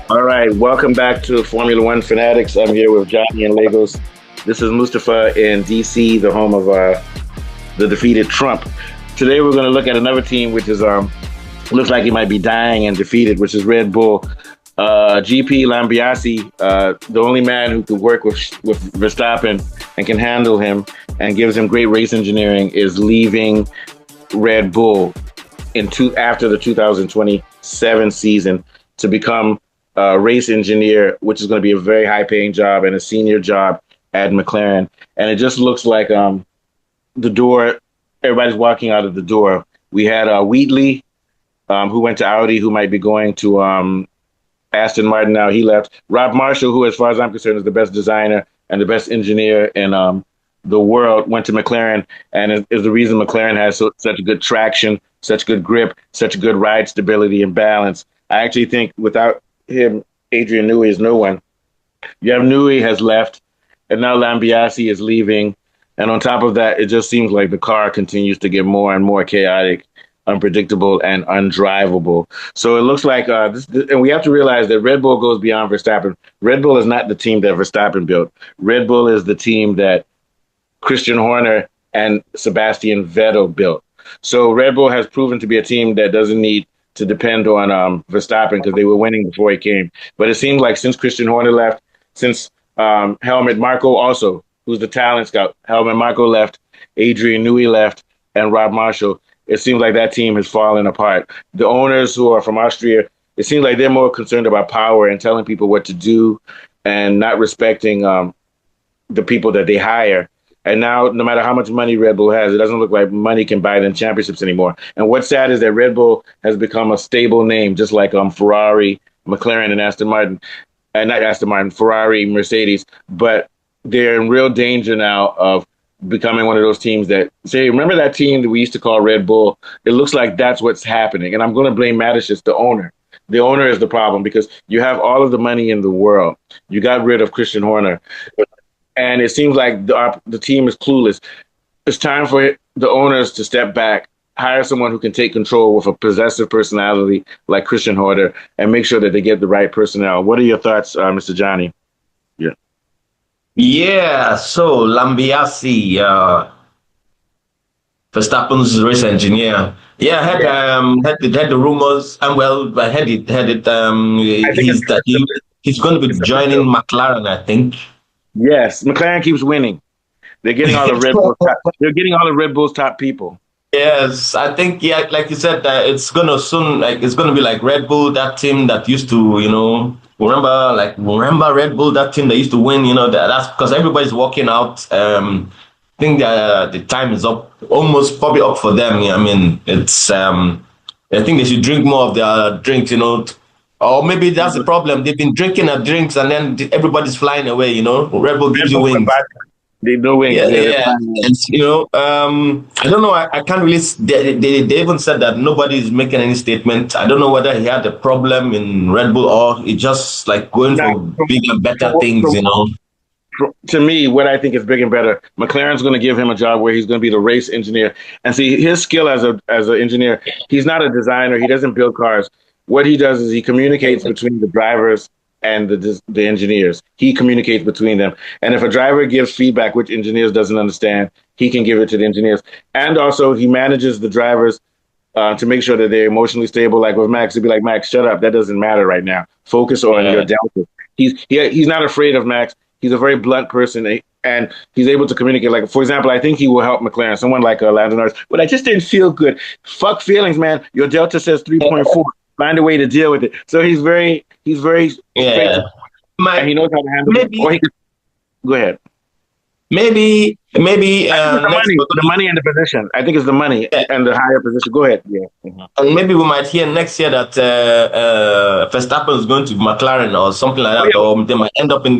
All right, welcome back to Formula One Fanatics. I'm here with Johnny in Lagos. This is Mustafa in DC, the home of the defeated Trump. Today we're going to look at another team which is looks like he might be dying and defeated, which is Red Bull. GP Lambiasi, the only man who could work with Verstappen and can handle him and gives him great race engineering, is leaving Red Bull after the 2027 season to become a race engineer, which is going to be a very high paying job and a senior job at McLaren. And it just looks like the door, everybody's walking out of the door. We had Wheatley, who went to Audi, who might be going to Aston Martin now. He left. Rob Marshall, who, as far as I'm concerned, is the best designer and the best engineer in the world, went to McLaren, and is the reason McLaren has such good traction, such good grip, such good ride stability and balance. I actually think without him, Adrian Newey is no one. You have Newey has left, and now Lambiasi is leaving. And on top of that, it just seems like the car continues to get more and more chaotic, unpredictable, and undrivable. So it looks like and we have to realize that Red Bull goes beyond Verstappen. Red Bull is not the team that Verstappen built. Red Bull is the team that Christian Horner and Sebastian Vettel built. So Red Bull has proven to be a team that doesn't need to depend on Verstappen because they were winning before he came. But it seems like since Christian Horner left, since Helmut Marko also, who's the talent scout, Helmut Marko left, Adrian Newey left, and Rob Marshall, it seems like that team has fallen apart. The owners, who are from Austria, it seems like they're more concerned about power and telling people what to do and not respecting the people that they hire. And now, no matter how much money Red Bull has, it doesn't look like money can buy them championships anymore. And what's sad is that Red Bull has become a stable name, just like Ferrari, McLaren, and Aston Martin. And not Aston Martin, Ferrari, Mercedes. But they're in real danger now of becoming one of those teams that say, remember that team that we used to call Red Bull? It looks like that's what's happening. And I'm going to blame Mateschitz, the owner. The owner is the problem because you have all of the money in the world. You got rid of Christian Horner. And it seems like the team is clueless. It's time for the owners to step back, hire someone who can take control with a possessive personality like Christian Horner, and make sure that they get the right personnel. What are your thoughts, Mr. Johnny? Yeah. Yeah, so Lambiasi, Verstappen's race engineer. Yeah, I had the rumors. I had it. He's going to be joining McLaren, I think. Yes, McLaren keeps winning. They're getting all the they're getting all the Red Bull's top people. Yes, I think, yeah, like you said, it's gonna soon, like, it's gonna be like Red Bull, that team that used to, remember Red Bull, that team that used to win. That's because everybody's walking out. I think the time is up, almost probably up for them. Yeah, I mean, it's I think they should drink more of their drinks, or maybe that's the problem. They've been drinking their drinks and then everybody's flying away. Red Bull gives you wings. They do wings. Yeah. And, I don't know. I can't really. They even said that nobody is making any statement. I don't know whether he had a problem in Red Bull or he just like going for bigger and better things. To me, what I think is big and better, McLaren's going to give him a job where he's going to be the race engineer. And see, his skill as an engineer, he's not a designer. He doesn't build cars. What he does is he communicates between the drivers and the engineers. He communicates between them. And if a driver gives feedback which engineers doesn't understand, he can give it to the engineers. And also he manages the drivers to make sure that they're emotionally stable. Like with Max, he'd be like, Max, shut up. That doesn't matter right now. Focus on your delta. He's not afraid of Max. He's a very blunt person, and he's able to communicate. Like, for example, I think he will help McLaren. Someone like Lando Norris, but I just didn't feel good. Fuck feelings, man. Your delta says 3.4. Find a way to deal with it. So he's very yeah. And he knows how to handle it. Go ahead. Maybe the money and the position. I think it's the money and the higher position. Go ahead. Yeah. And maybe we might hear next year that Verstappen is going to McLaren or something like that, or they might end up in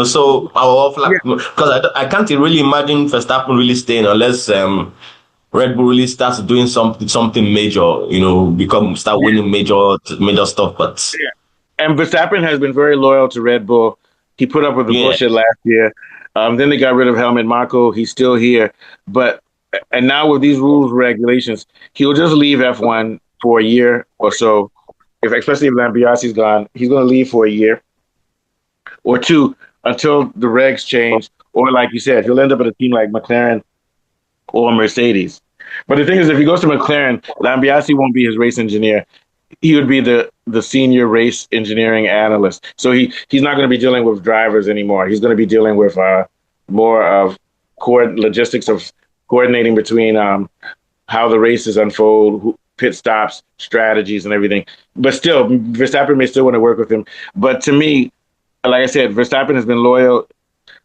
So because I can't really imagine Verstappen really staying unless Red Bull really starts doing something major. Start winning major stuff. But and Verstappen has been very loyal to Red Bull. He put up with the bullshit last year. Then they got rid of Helmut Marko. He's still here. And now with these rules, regulations, he'll just leave F1 for a year or so if especially if Lambiasi's gone, he's going to leave for a year or two until the regs change, or like you said, he'll end up at a team like McLaren or Mercedes. But the thing is, if he goes to McLaren, Lambiasi won't be his race engineer. He would be the senior race engineering analyst. So he's not going to be dealing with drivers anymore. He's going to be dealing with more of logistics of coordinating between how the races unfold, pit stops, strategies, and everything. But still, Verstappen may still want to work with him. But to me, like I said, Verstappen has been loyal.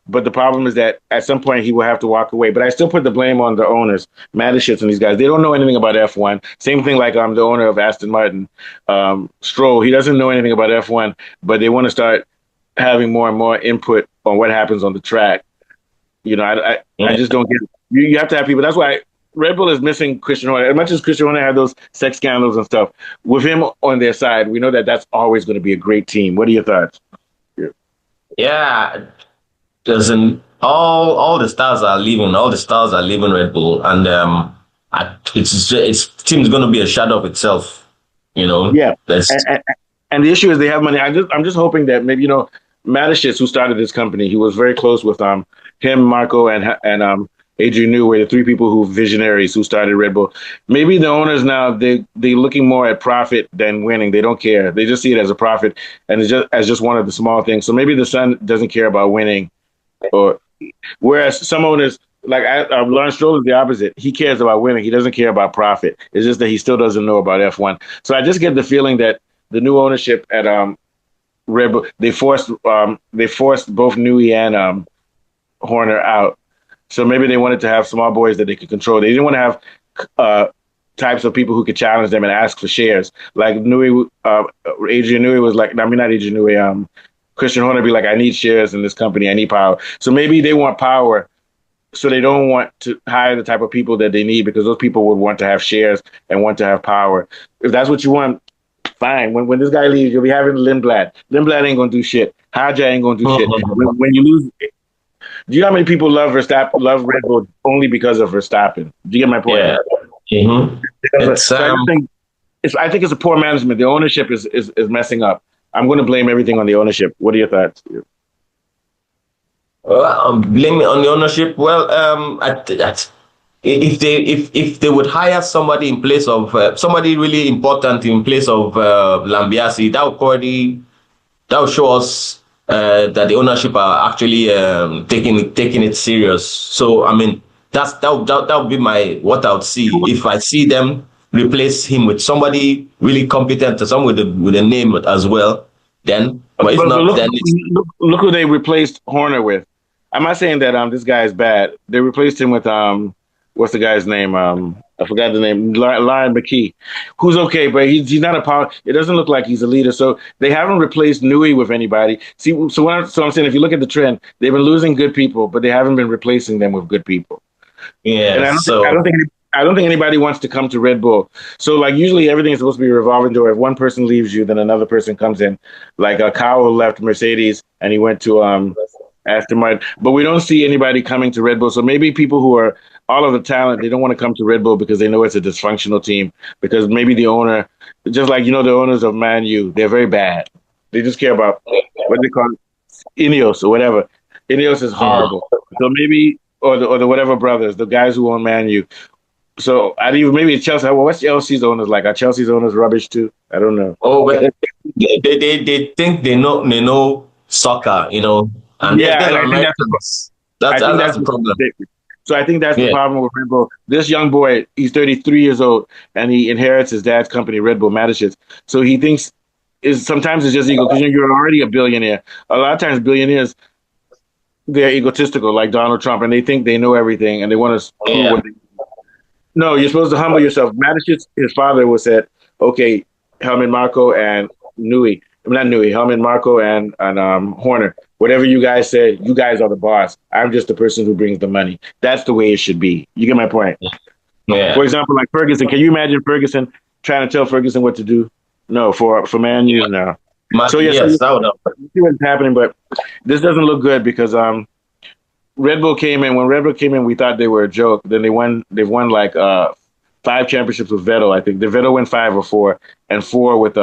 But the problem is that at some point he will have to walk away. But I still put the blame on the owners, Mateschitz and these guys. They don't know anything about F1. Same thing like the owner of Aston Martin, Stroll. He doesn't know anything about F1, but they want to start having more and more input on what happens on the track. You know, I just don't get it. You have to have people. That's why Red Bull is missing Christian Horner. As much as Christian Horner had those sex scandals and stuff, with him on their side, we know that that's always going to be a great team. What are your thoughts? Yeah. Doesn't all the stars are leaving. All the stars are leaving Red Bull, and it's team's going to be a shadow of itself. You know. Yeah. And the issue is they have money. I'm just hoping that maybe Mateschitz, who started this company, he was very close with him, Marco, and Adrian Newey, the three people who visionaries who started Red Bull. Maybe the owners now they're looking more at profit than winning. They don't care. They just see it as a profit and it's just one of the small things. So maybe the son doesn't care about winning. Or whereas some owners like Lawrence Stroll is the opposite. He cares about winning. He doesn't care about profit. It's just that he still doesn't know about F1. So I just get the feeling that the new ownership at Red Bull they forced both Newey and Horner out. So maybe they wanted to have small boys that they could control. They didn't want to have types of people who could challenge them and ask for shares. Like Newey, Adrian Newey was like, I mean not Adrian Newey. Christian Horner be like, I need shares in this company. I need power. So maybe they want power, so they don't want to hire the type of people that they need because those people would want to have shares and want to have power. If that's what you want, fine. When this guy leaves, you'll be having Lindblad. Lindblad ain't going to do shit. Haja ain't going to do shit. When you lose, do you know how many people love Verstappen, love Red Bull only because of Verstappen? Do you get my point? Yeah. Mm-hmm. I think it's a poor management. The ownership is messing up. I'm going to blame everything on the ownership. What are your thoughts? Blaming on the ownership. Well, if they would hire somebody in place of somebody really important in place of Lambiasi, that would show us that the ownership are actually taking it serious. So I mean, that would be what I would see if I see them replace him with somebody really competent, someone with a name as well. Then, but if not, look who they replaced Horner with. I'm not saying that this guy is bad. They replaced him with what's the guy's name? I forgot the name. Lion McKee, who's okay, but he's not a power. It doesn't look like he's a leader. So they haven't replaced Newey with anybody. See, so I'm saying, if you look at the trend, they've been losing good people, but they haven't been replacing them with good people. Yeah. And I don't think anybody wants to come to Red Bull. So like usually everything is supposed to be a revolving door. If one person leaves you, then another person comes in. Like Kyle left Mercedes and he went to Aston Martin. But we don't see anybody coming to Red Bull. So maybe people who are all of the talent, they don't want to come to Red Bull because they know it's a dysfunctional team. Because maybe the owner, just like the owners of Man U, they're very bad. They just care about what they call Ineos or whatever. Ineos is horrible. So maybe or the whatever brothers, the guys who own Man U. So maybe Chelsea. Well, what's Chelsea's owners like? Are Chelsea's owners rubbish too? I don't know. Oh, well, they think they know soccer, And yeah, and I think that's the problem. So I think that's the problem with Red Bull. This young boy, he's 33 years old, and he inherits his dad's company, Red Bull Mateschitz. So he thinks sometimes it's just ego because you're already a billionaire. A lot of times billionaires, they're egotistical, like Donald Trump, and they think they know everything, and they want to prove what they. No, you're supposed to humble yourself. Mateschitz, his father was said, okay, Helmut Marko and Newey. Not Newey, Helmut Marko and Horner. Whatever you guys say, you guys are the boss. I'm just the person who brings the money. That's the way it should be. You get my point? Yeah. For example, like Ferguson. Can you imagine Ferguson trying to tell Ferguson what to do? No, for Man U, no. So yes, that would help. See what's happening, but this doesn't look good because Red Bull came in. When Red Bull came in, we thought they were a joke. Then they've won like 5 championships with Vettel. I think the Vettel won 5 or 4, and 4 with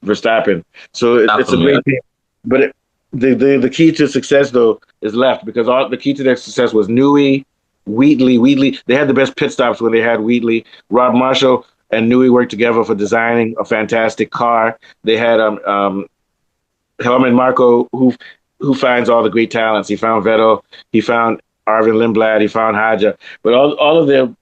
Verstappen. So it's a Verstappen, yeah. great team. But the key to success though is left because all the key to their success was Newey, Wheatley. Wheatley, they had the best pit stops when they had Wheatley. Rob Marshall and Newey worked together for designing a fantastic car. They had Helmut Marko, who finds all the great talents. He found Vettel, he found Arvin Lindblad, he found Haja, but all of their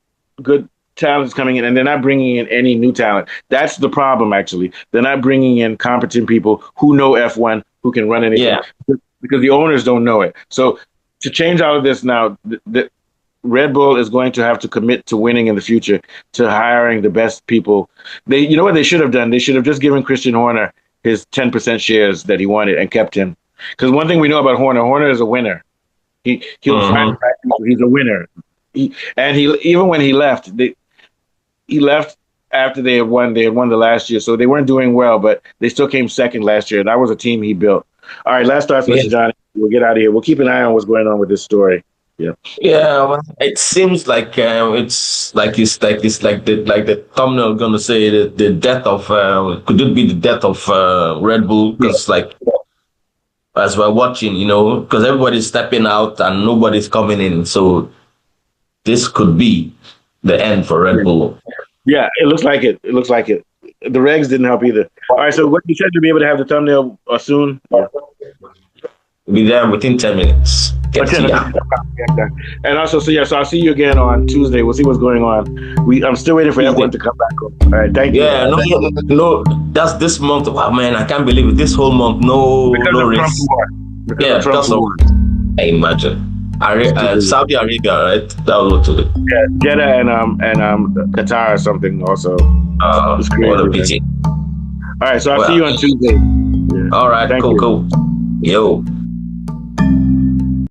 good talents coming in, and they're not bringing in any new talent. That's the problem, actually. They're not bringing in competent people who know F1, who can run anything, because the owners don't know it. So to change all of this now, the Red Bull is going to have to commit to winning in the future, to hiring the best people. You know what they should have done? They should have just given Christian Horner his 10% shares that he wanted and kept him. Because one thing we know about Horner is a winner. He'll find people. He's a winner. Even when he left, he left after they had won. They had won the last year, so they weren't doing well, but they still came second last year. That was a team he built. All right, last thoughts, Mr. Johnny. We'll get out of here. We'll keep an eye on what's going on with this story. Yeah. Yeah, well, it seems like it's like the thumbnail gonna say the death of could it be the death of Red Bull? Because as we're watching, because everybody's stepping out and nobody's coming in, so this could be the end for Red Bull. Yeah, it looks like it. It looks like it. The regs didn't help either. All right, so what you said to be able to have the thumbnail soon? Yeah. Be there within 10 minutes. And also, so I'll see you again on Tuesday. We'll see what's going on. I'm still waiting for everyone to come back. All right, thank you. Yeah, no, that's this month. Wow, man, I can't believe it. This whole month, no race. Yeah, because of I imagine. Saudi Arabia, right? That was what to do. Yeah, Jeddah and Qatar or something also. What a pity. All right, so I'll see you on Tuesday. Yeah. All right, cool. Yo.